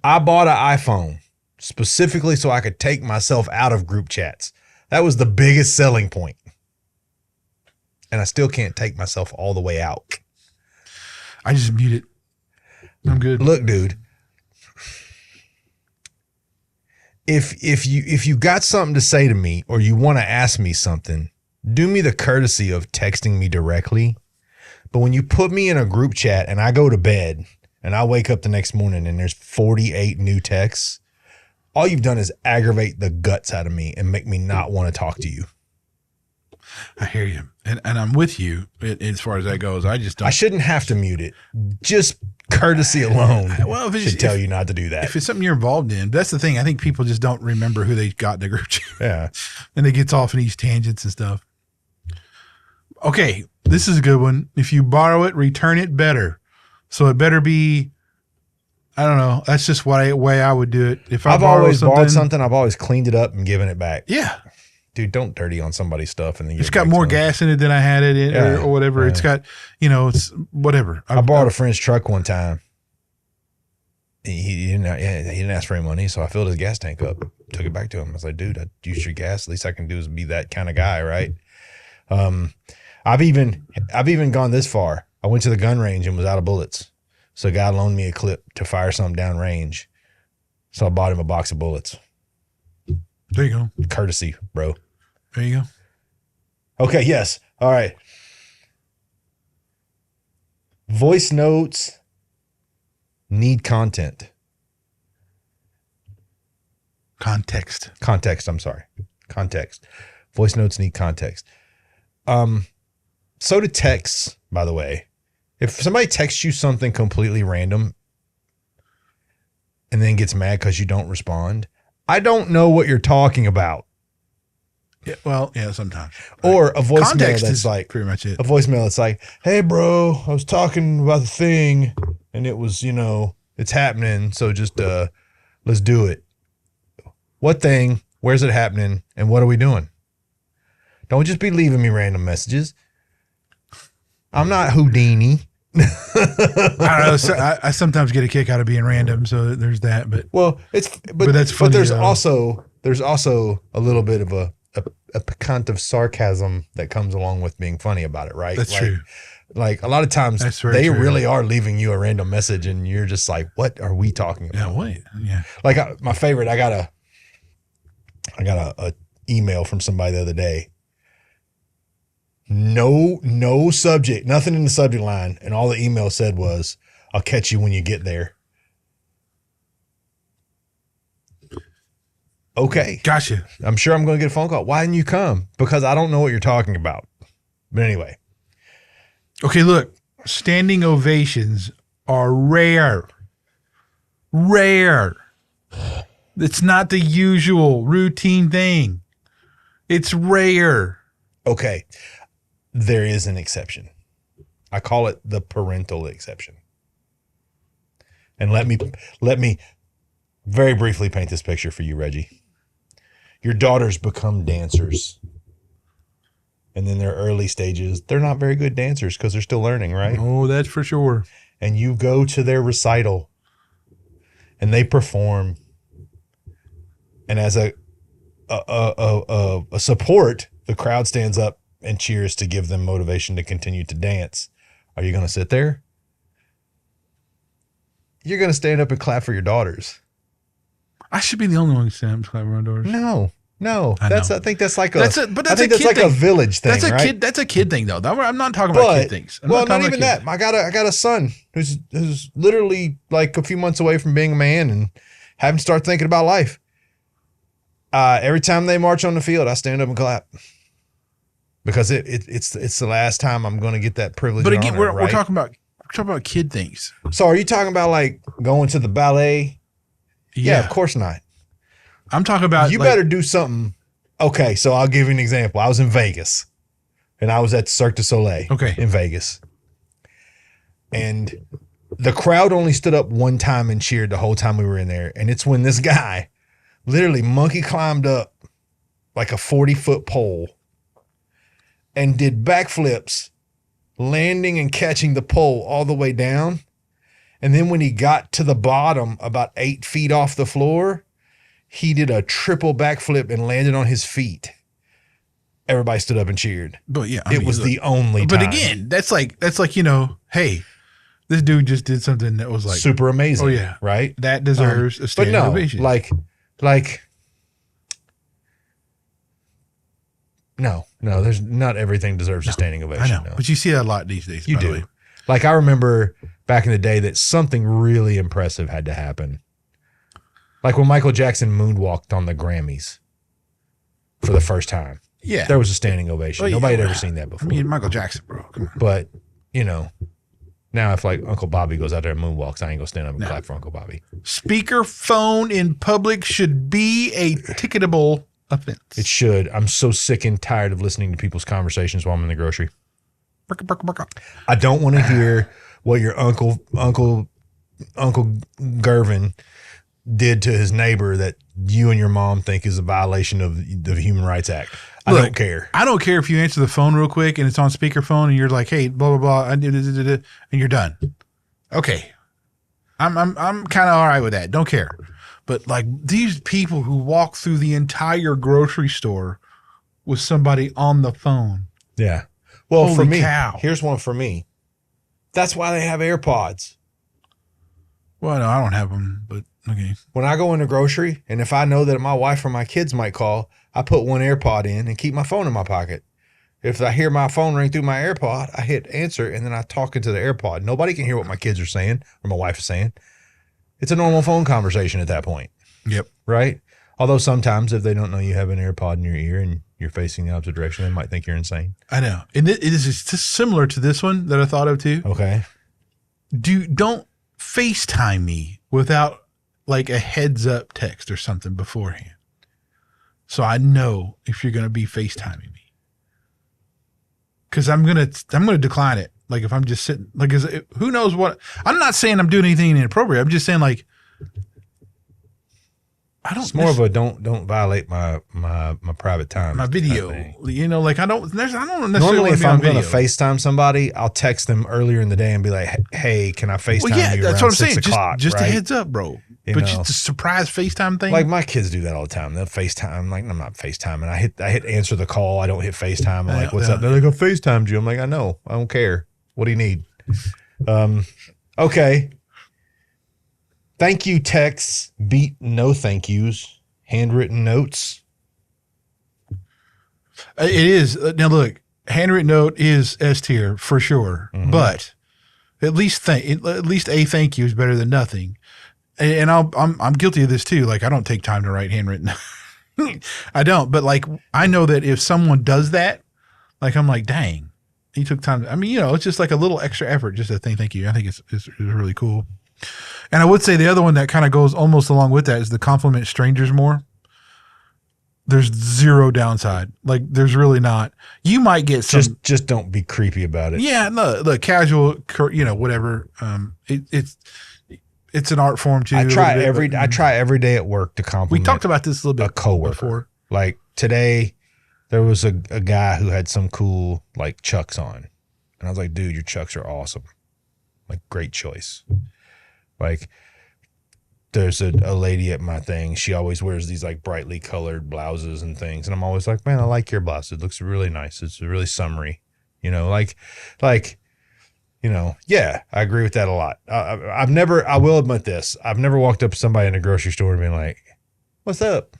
I bought an iPhone specifically so I could take myself out of group chats. That was the biggest selling point. And I still can't take myself all the way out. I just mute it. I'm good. Look, dude. If you got something to say to me or you want to ask me something, do me the courtesy of texting me directly. But when you put me in a group chat and I go to bed and I wake up the next morning and there's 48 new texts, all you've done is aggravate the guts out of me and make me not want to talk to you. I hear you. And I'm with you as far as that goes. I just don't. I shouldn't have to mute it. Just courtesy alone should tell you not to do that. If it's something you're involved in, that's the thing. I think people just don't remember who they got in the group chat. Yeah. And they gets off in these tangents and stuff. Okay, this is a good one. If you borrow it, return it better. So it better be, I don't know. That's just the way I would do it. If I've always borrowed something, I've always cleaned it up and given it back. Yeah. Dude, don't dirty on somebody's stuff. And then it's got more gas in it than I had it in or whatever. Yeah. It's got, it's whatever. I borrowed a friend's truck one time. He didn't ask for any money, so I filled his gas tank up, took it back to him. I was like, dude, I used your gas. Least I can do is be that kind of guy, right? I've even gone this far. I went to the gun range and was out of bullets. So a guy loaned me a clip to fire something down range. So I bought him a box of bullets. There you go. Courtesy, bro. There you go. Okay, yes. All right. Voice notes need content. Context. I'm sorry. Context. Voice notes need context. So do texts, by the way. If somebody texts you something completely random and then gets mad because you don't respond, I don't know what you're talking about. Yeah, well, yeah, sometimes. Or a voicemail Context that's is like pretty much it. A voicemail that's like, hey bro, I was talking about the thing and it was, it's happening. So just let's do it. What thing? Where's it happening? And what are we doing? Don't just be leaving me random messages. I'm not Houdini. I don't know. So I sometimes get a kick out of being random, so there's that. But that's funny. But there's also a little bit of a piquant of sarcasm that comes along with being funny about it, right? That's true. Like a lot of times they really are leaving you a random message, and you're just like, "What are we talking about?" Yeah, wait, yeah. Like my favorite, I got a email from somebody the other day. No subject, nothing in the subject line. And all the email said was, I'll catch you when you get there. Okay. Gotcha. I'm sure I'm going to get a phone call. Why didn't you come? Because I don't know what you're talking about. But anyway. Okay, look, standing ovations are rare. Rare. It's not the usual routine thing. It's rare. Okay. There is an exception. I call it the parental exception. And let me very briefly paint this picture for you, Reggie. Your daughters become dancers. And in their early stages, they're not very good dancers because they're still learning, right? Oh, that's for sure. And you go to their recital and they perform. And as a support, the crowd stands up and cheers to give them motivation to continue to dance. Are you going to sit there? You're going to stand up and clap for your daughters. I should be the only one who stands up and clap for my daughters. No. I think that's like that's a village thing. That's a kid thing though. I'm not talking about kid things. Not even that. I got a son who's literally like a few months away from being a man and having to start thinking about life. Every time they march on the field, I stand up and clap. Because it's the last time I'm going to get that privilege. But again, we're talking about kid things. So are you talking about like going to the ballet? Yeah, of course not. I'm talking about you better do something. Okay, so I'll give you an example. I was in Vegas, and I was at Cirque du Soleil. Okay, in Vegas, and the crowd only stood up one time and cheered the whole time we were in there. And it's when this guy literally monkey climbed up like a 40-foot pole and did backflips, landing and catching the pole all the way down. And then when he got to the bottom, about 8 feet off the floor, he did a triple backflip and landed on his feet. Everybody stood up and cheered. But yeah, it was the only time. But again, that's like, hey, this dude just did something that was like super amazing. Oh yeah, right. That deserves a standing ovation. No, there's not everything deserves a standing ovation. I know, no. but you see that a lot these days. You by the do. way. Like I remember back in the day that something really impressive had to happen. Like when Michael Jackson moonwalked on the Grammys for the first time. Yeah. There was a standing ovation. Oh, yeah. Nobody had ever seen that before. I mean, Michael Jackson, bro. Come on. But, now if like Uncle Bobby goes out there and moonwalks, I ain't gonna stand up and clap for Uncle Bobby. Speakerphone in public should be a ticketable offense. It should. I'm so sick and tired of listening to people's conversations while I'm in the grocery. I don't want to hear what your Uncle Gervin did to his neighbor that you and your mom think is a violation of the Human Rights Act. I don't care. I don't care if you answer the phone real quick and it's on speakerphone and you're like, hey, blah, blah, blah, and you're done. Okay. I'm kind of all right with that. Don't care. But like these people who walk through the entire grocery store with somebody on the phone. Yeah. Well, Holy for me, cow. Here's one for me. That's why they have AirPods. Well, no, I don't have them, but okay. When I go in the grocery, and if I know that my wife or my kids might call, I put one AirPod in and keep my phone in my pocket. If I hear my phone ring through my AirPod, I hit answer, and then I talk into the AirPod. Nobody can hear what my kids are saying or my wife is saying. It's a normal phone conversation at that point. Yep. Right? Although sometimes if they don't know you have an AirPod in your ear and you're facing the opposite direction, they might think you're insane. I know. And it is just similar to this one that I thought of too. Okay. Don't FaceTime me without like a heads up text or something beforehand. So I know if you're going to be FaceTiming me. Cause I'm going to decline it. Like if I'm just sitting, like, who knows what, I'm not saying I'm doing anything inappropriate. I'm just saying like, it's more of a don't violate my private time. My video, like I don't necessarily. Normally, if I'm going to FaceTime somebody, I'll text them earlier in the day and be like, "Hey, can I FaceTime you?" That's around what I'm saying. 6 o'clock, just right? a heads up, bro. But just a surprise FaceTime thing. Like my kids do that all the time. They'll FaceTime. Like I'm not FaceTiming. I hit answer the call. I don't hit FaceTime. I'm like, "What's up?" They're like, "I FaceTimed you." I'm like, "I know. I don't care. What do you need?" Okay. Thank you texts beat no thank yous. Handwritten notes. It is. Now look, handwritten note is S tier for sure, but at least a thank you is better than nothing. And I'm guilty of this too. Like I don't take time to write handwritten. I don't, but like I know that if someone does that, like I'm like, dang, he took time. I mean, it's just like a little extra effort just to thank you. I think it's really cool. And I would say the other one that kind of goes almost along with that is the compliment strangers more. There's zero downside. Like there's really not. You might get some. Just don't be creepy about it. Yeah, no, look, casual, whatever. It's an art form too. I try every day at work to compliment. We talked about this a little bit. A coworker. Before. Like today, there was a guy who had some cool like Chucks on, and I was like, "Dude, your Chucks are awesome. Like great choice." Like there's a lady at my thing. She always wears these like brightly colored blouses and things. And I'm always like, man, I like your blouse. It looks really nice. It's really summery, yeah, I agree with that a lot. I will admit this. I've never walked up to somebody in a grocery store and been like, what's up?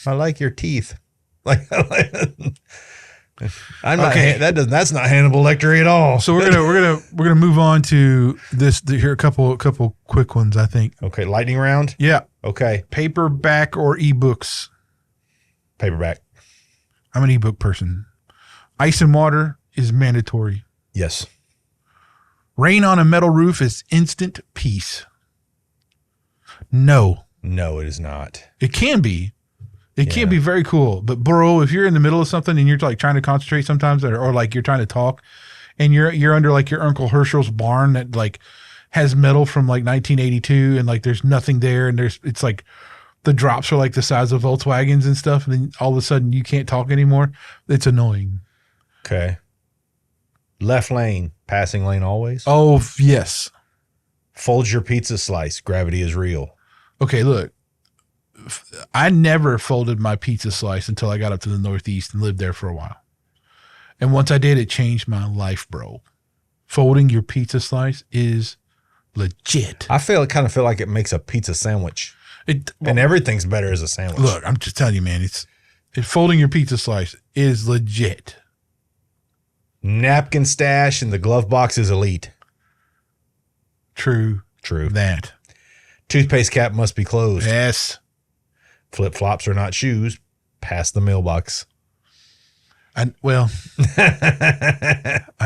I like your teeth. Like, I'm not. Okay. That's not Hannibal Lecter at all. So we're gonna move on to this. Here a couple quick ones, I think. Okay, lightning round. Yeah. Okay. Paperback or ebooks? Paperback. I'm an ebook person. Ice and water is mandatory. Yes. Rain on a metal roof is instant peace. No. No, it is not. It can be. It can be very cool, but bro, if you're in the middle of something and you're like trying to concentrate sometimes, or like you're trying to talk, and you're under like your Uncle Herschel's barn that like has metal from like 1982, and like there's nothing there, and it's like the drops are like the size of Volkswagens and stuff, and then all of a sudden you can't talk anymore. It's annoying. Okay. Left lane, passing lane always. Oh yes. Fold your pizza slice. Gravity is real. Okay, look. I never folded my pizza slice until I got up to the Northeast and lived there for a while. And once I did, it changed my life, bro. Folding your pizza slice is legit. I kind of feel like it makes a pizza sandwich. And everything's better as a sandwich. Look, I'm just telling you, man, folding your pizza slice is legit. Napkin stash in the glove box is elite. True. That. Toothpaste cap must be closed. Yes. Flip-flops are not shoes. Pass the mailbox. I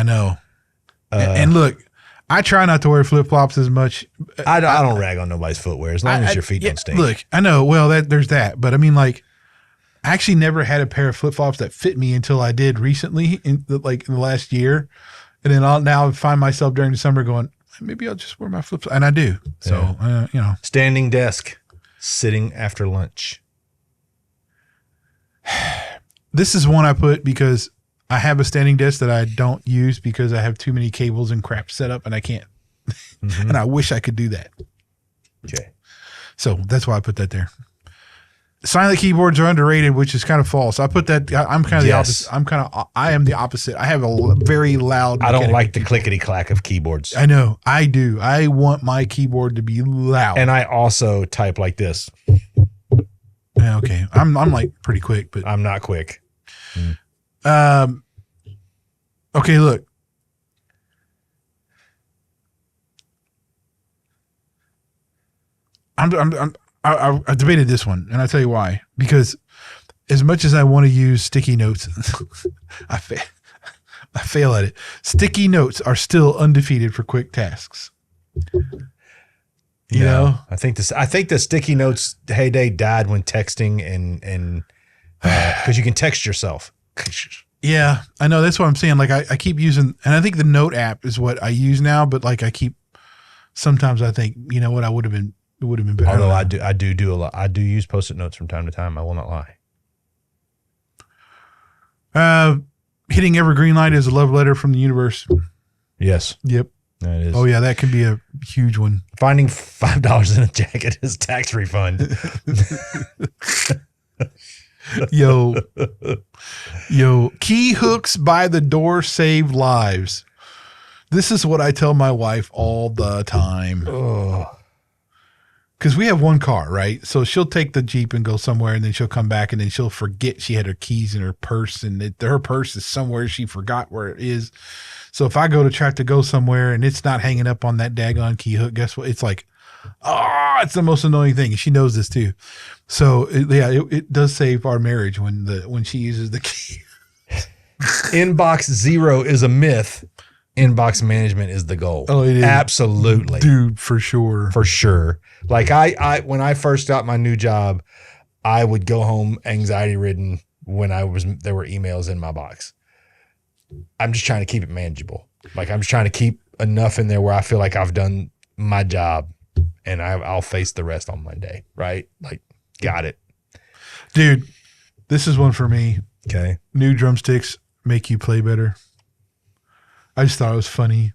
know. And look, I try not to wear flip-flops as much. I don't rag on nobody's footwear as long as your feet don't stink. Look, I know. Well, there's that. But I mean, like, I actually never had a pair of flip-flops that fit me until I did recently, in the last year. And then I'll now find myself during the summer going, maybe I'll just wear my flip-flops. And I do. So, Standing desk. Sitting after lunch. This is one I put because I have a standing desk that I don't use because I have too many cables and crap set up and I can't. Mm-hmm. And I wish I could do that. Okay. So that's why I put that there. Silent keyboards are underrated, which is kind of false. I put that. I'm kind of the opposite. I am the opposite. I have a very loud. I don't like the clickety clack of keyboards. I know. I do. I want my keyboard to be loud. And I also type like this. Yeah, okay. I'm like pretty quick, but I'm not quick. Okay, look. I debated this one, and I'll tell you why. Because as much as I want to use sticky notes, I fail at it. Sticky notes are still undefeated for quick tasks. You know? I think the sticky notes heyday died when texting and because you can text yourself. Yeah, I know. That's what I'm saying. Like I keep using, and I think the note app is what I use now. But like sometimes I think, you know what, it would have been better. Although I do a lot. I do use Post-it notes from time to time. I will not lie. Hitting every green light is a love letter from the universe. Yes. Yep. That is. Oh yeah, that could be a huge one. Finding $5 in a jacket is tax refund. Yo, key hooks by the door save lives. This is what I tell my wife all the time. Oh. Because we have one car, right? So she'll take the Jeep and go somewhere, and then she'll come back, and then she'll forget she had her keys in her purse, and her purse is somewhere she forgot where it is. So if I go to try to go somewhere and it's not hanging up on that daggone key hook, guess what? It's like, it's the most annoying thing. And she knows this too. So it does save our marriage when she uses the key. Inbox zero is a myth. Inbox management is the goal. Oh, it is. Absolutely. Dude, for sure. For sure. Like I when I first got my new job, I would go home anxiety ridden when there were emails in my box. I'm just trying to keep it manageable. Like I'm just trying to keep enough in there where I feel like I've done my job and I'll face the rest on Monday. Right? Like, got it. Dude, this is one for me. Okay. New drumsticks make you play better. I just thought it was funny.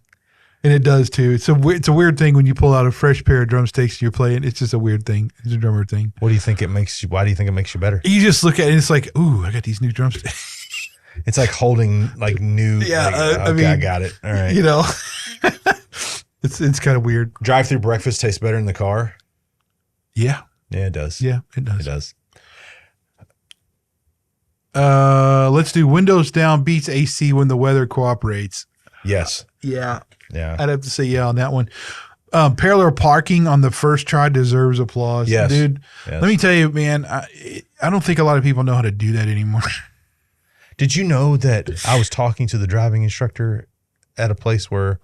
And it does too. It's a weird thing when you pull out a fresh pair of drumsticks and you're playing. It's just a weird thing. It's a drummer thing. Why do you think it makes you better? You just look at it and it's like, ooh, I got these new drumsticks. It's like holding like new. Yeah. I got it. All right. You know, it's kind of weird. Drive-through breakfast tastes better in the car. Yeah. Yeah, it does. Yeah, it does. It does. Let's do windows down beats AC when the weather cooperates. Yes. Yeah. Yeah. I'd have to say yeah on that one. Parallel parking on the first try deserves applause. Yes. Dude, yes. Let me tell you, man, I don't think a lot of people know how to do that anymore. Did you know that I was talking to the driving instructor at a place where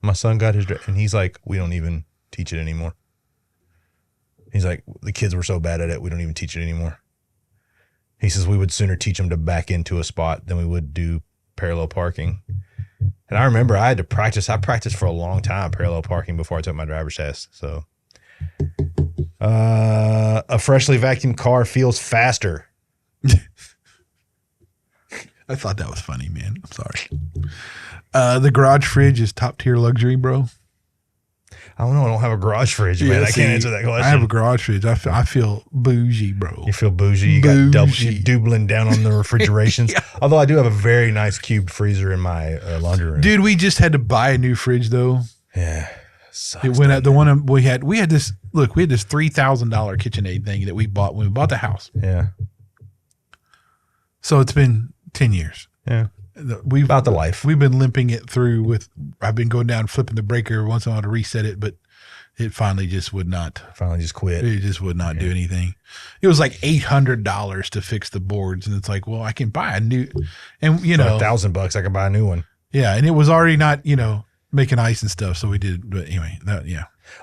my son got his, and he's like, we don't even teach it anymore. He's like, the kids were so bad at it, we don't even teach it anymore. He says we would sooner teach them to back into a spot than we would do parallel parking. And I remember I had to practice. I practiced for a long time parallel parking before I took my driver's test. So a freshly vacuumed car feels faster. I thought that was funny, man. I'm sorry. The garage fridge is top tier luxury, bro. I don't know. I don't have a garage fridge, man. I can't answer that question. I have a garage fridge. I feel bougie, bro. You feel bougie. You got you're doubling down on the refrigerations. Yeah. Although I do have a very nice cubed freezer in my laundry room. Dude, we just had to buy a new fridge though. Yeah. It went out. The one we had this. Look, we had this $3,000 KitchenAid thing that we bought when we bought the house. Yeah. So it's been 10 years. Yeah. About the life. We've been limping it through with. I've been going down, flipping the breaker once in a while to reset it, but it finally just would not. Finally, just quit. It just would not do anything. It was like $800 to fix the boards, and it's like, well, I can buy a new, and you know, $1,000, I can buy a new one. Yeah, and it was already not, making ice and stuff, so we did. But anyway,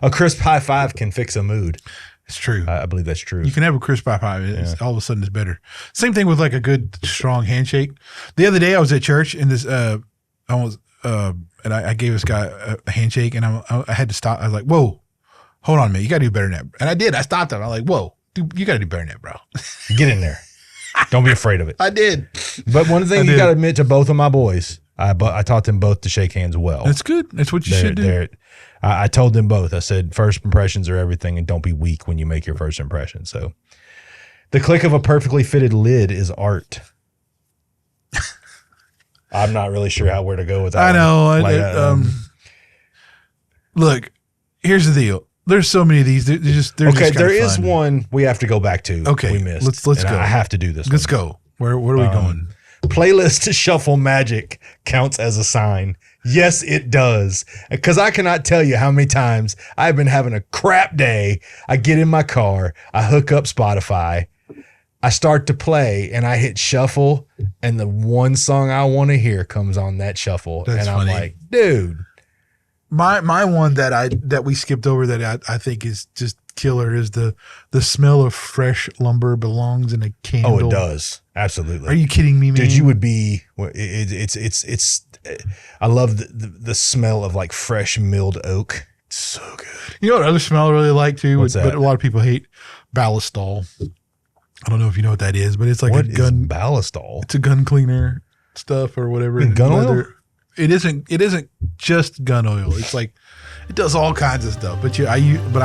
a crisp high five can fix a mood. It's true. I believe that's true. You can have a crisp high five. All of a sudden, it's better. Same thing with like a good strong handshake. The other day, I was at church and this, and I gave this guy a handshake, and I had to stop. I was like, "Whoa, hold on a minute, you got to do better than that." And I did. I stopped him. I was like, "Whoa, dude, you got to do better than that, bro." Get in there. Don't be afraid of it. I did. But one thing you got to admit to both of my boys, I taught them both to shake hands well. That's good. That's what you should do. I told them both. I said, first impressions are everything, and don't be weak when you make your first impression. So the click of a perfectly fitted lid is art. I'm not really sure where to go with that. I know. Look, here's the deal. There's so many of these. They're just there is one we have to go back to. Okay, we missed. Let's go. I have to do this. Let's go. Where are we going? Playlist to shuffle magic counts as a sign. Yes, it does. Because I cannot tell you how many times I've been having a crap day. I get in my car, I hook up Spotify, I start to play, and I hit shuffle, and the one song I want to hear comes on that shuffle. That's and I'm funny. like, dude. My one that we skipped over that I think is just killer is the smell of fresh lumber belongs in a candle. Oh, it does. Absolutely. Are you kidding me, man? Dude, you would be. It's. I love the smell of like fresh milled oak. It's so good. You know what other smell I really like too, What's that? but a lot of people hate? Ballistol. I don't know if you know what that is, but it's like what a gun. Is ballistol? It's a gun cleaner stuff or whatever. Gun oil? It isn't just gun oil. It's like it does all kinds of stuff. But I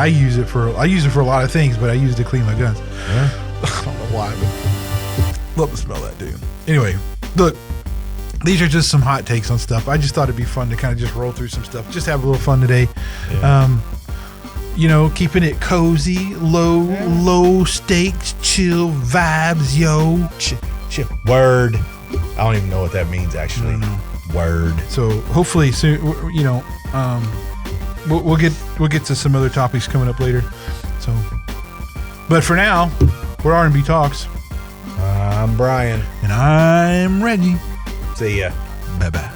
use it for a lot of things. But I use it to clean my guns. Yeah. I don't know why, but love to smell that, dude. Anyway, look, these are just some hot takes on stuff. I just thought it'd be fun to kind of just roll through some stuff, just have a little fun today. Yeah. Keeping it cozy, low stakes, chill vibes, yo. Chill. Word. I don't even know what that means actually. Word. So hopefully soon, we'll get to some other topics coming up later. So, but for now, we're R&B Talks. I'm Brian. And I'm Reggie. See ya. Bye-bye.